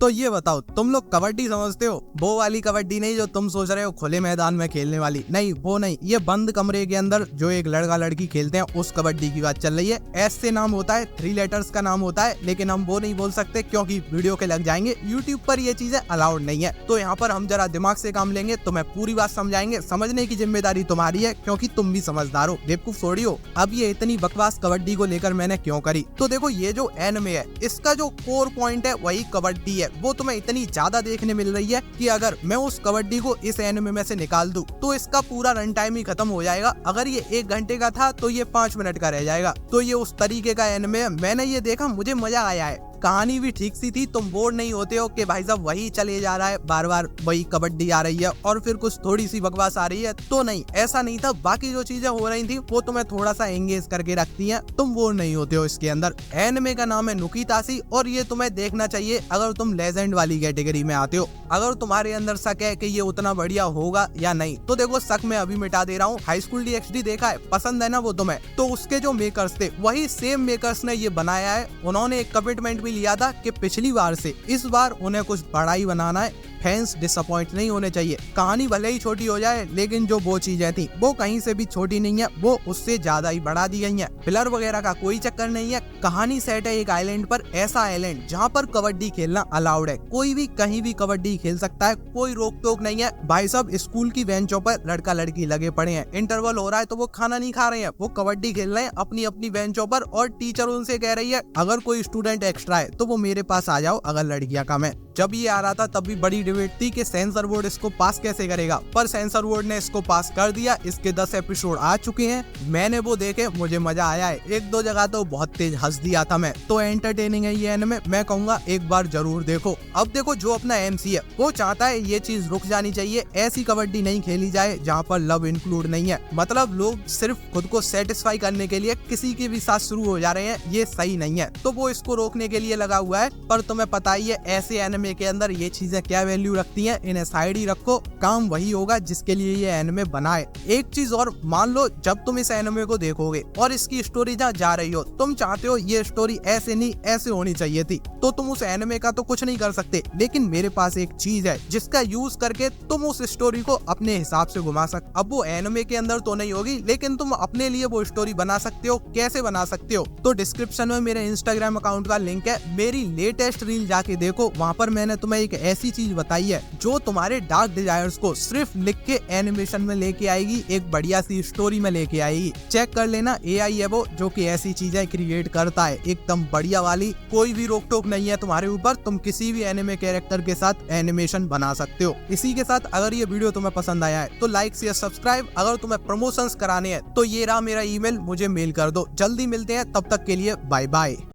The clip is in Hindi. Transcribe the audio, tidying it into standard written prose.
तो ये बताओ, तुम लोग कबड्डी समझते हो? वो वाली कबड्डी नहीं जो तुम सोच रहे हो खुले मैदान में खेलने वाली, नहीं वो नहीं। ये बंद कमरे के अंदर जो एक लड़का लड़की खेलते हैं उस कबड्डी की बात चल रही है। एस से नाम होता है, 3 लेटर्स का नाम होता है, लेकिन हम वो नहीं बोल सकते क्योंकि वीडियो के लग जाएंगे। यूट्यूब पर ये चीजें अलाउड नहीं है। तो यहाँ पर हम जरा दिमाग से काम लेंगे, तुम्हें पूरी बात समझाएंगे। समझने की जिम्मेदारी तुम्हारी है क्योंकि तुम भी समझदार हो, बेवकूफ थोड़ी हो। अब ये इतनी बकवास कबड्डी को लेकर मैंने क्यों करी, तो देखो ये जो एनिमे है इसका जो कोर पॉइंट है वही कबड्डी है। वो तुम्हें इतनी ज्यादा देखने मिल रही है कि अगर मैं उस कबड्डी को इस एनिमे में से निकाल दूं तो इसका पूरा रन टाइम ही खत्म हो जाएगा। अगर ये 1 घंटे का था तो ये 5 मिनट का रह जाएगा। तो ये उस तरीके का एनिमे है। मैंने ये देखा, मुझे मजा आया है। कहानी भी ठीक सी थी। तुम बोर नहीं होते हो कि भाई साहब वही चले जा रहा है, बार बार वही कबड्डी आ रही है और फिर कुछ थोड़ी सी बकवास आ रही है, तो नहीं, ऐसा नहीं था। बाकी जो चीजें हो रही थी वो तुम्हें थोड़ा सा एंगेज करके रखती हैं, तुम बोर नहीं होते हो इसके अंदर। एनिमे का नाम है नुकीताशी और ये तुम्हें देखना चाहिए अगर तुम लेजेंड वाली कैटेगरी में आते हो। अगर तुम्हारे अंदर शक है कि ये उतना बढ़िया होगा या नहीं, तो देखो शक मैं अभी मिटा दे रहा हूँ। हाई स्कूल DxD देखा है, पसंद है ना वो तुम्हें? तो उसके जो मेकर्स थे वही सेम मेकर्स ने ये बनाया है। उन्होंने एक कमिटमेंट भी लिया था कि पिछली बार से इस बार उन्हें कुछ बड़ा ही बनाना है। फैंस डिसअपॉइंट नहीं होने चाहिए। कहानी भले ही छोटी हो जाए लेकिन जो वो चीजें थी वो कहीं से भी छोटी नहीं है, वो उससे ज्यादा ही बढ़ा दी गई है। फिलर वगैरह का कोई चक्कर नहीं है। कहानी सेट है एक आइलैंड पर, ऐसा आइलैंड जहाँ पर कबड्डी खेलना अलाउड है। कोई भी कहीं भी कबड्डी खेल सकता है, कोई रोक टोक नहीं है। भाई साहब स्कूल की बेंचों पर लड़का लड़की लगे पड़े हैं, इंटरवल हो रहा है तो वो खाना नहीं खा रहे हैं, वो कबड्डी खेल रहे हैं अपनी अपनी बेंचों पर। और टीचर उनसे कह रही है अगर कोई स्टूडेंट एक्स्ट्रा है तो वो मेरे पास आ जाओ, अगर लड़कियां कम है। जब ये आ रहा था तब भी बड़ी डिबेट थी कि सेंसर बोर्ड इसको पास कैसे करेगा, पर सेंसर बोर्ड ने इसको पास कर दिया। इसके 10 एपिसोड आ चुके हैं, मैंने वो देखे, मुझे मजा आया है। 1-2 जगह तो बहुत तेज हंस दिया था मैं। तो एंटरटेनिंग है ये एनिमे, मैं कहूंगा एक बार जरूर देखो। अब देखो जो अपना MC है वो चाहता है ये चीज रुक जानी चाहिए, ऐसी कबड्डी नहीं खेली जाए जहाँ पर लव इंक्लूड नहीं है। मतलब लोग सिर्फ खुद को सेटिस्फाई करने के लिए किसी के भी साथ शुरू हो जा रहे हैं, ये सही नहीं है। तो वो इसको रोकने के लिए लगा हुआ है। पर तुम्हें पता ही है ऐसे एनिमे के अंदर ये चीजें क्या वैल्यू रखती हैं, इन्हें साइड ही रखो। काम वही होगा जिसके लिए ये एनिमे बनाए। एक चीज और मान लो, जब तुम इस एनिमे को देखोगे और इसकी स्टोरी जहाँ जा रही हो, तुम चाहते हो ये स्टोरी ऐसे नहीं ऐसे होनी चाहिए थी, तो तुम उस एनिमे का तो कुछ नहीं कर सकते। लेकिन मेरे पास एक चीज है जिसका यूज करके तुम उस स्टोरी को अपने हिसाब से घुमा सकते। अब वो एनिमे के अंदर तो नहीं होगी, लेकिन तुम अपने लिए वो स्टोरी बना सकते हो। कैसे बना सकते हो? तो डिस्क्रिप्शन में मेरे इंस्टाग्राम अकाउंट का लिंक है, मेरी लेटेस्ट रील जाके देखो। वहाँ पर मैंने तुम्हें एक ऐसी चीज बताई है जो तुम्हारे डार्क डिजायर्स को सिर्फ लिख के एनिमेशन में लेके आएगी, एक बढ़िया सी स्टोरी में लेके आएगी। चेक कर लेना, AI है वो जो कि ऐसी चीजें क्रिएट करता है, एकदम बढ़िया वाली। कोई भी रोक टोक नहीं है तुम्हारे ऊपर, तुम किसी भी एनिमे कैरेक्टर के साथ एनिमेशन बना सकते हो। इसी के साथ अगर ये वीडियो तुम्हें पसंद आया है तो लाइक शेयर सब्सक्राइब। अगर तुम्हें प्रमोशंस कराने हैं तो ये रहा मेरा ईमेल, मुझे मेल कर दो। जल्दी मिलते हैं, तब तक के लिए बाय बाय।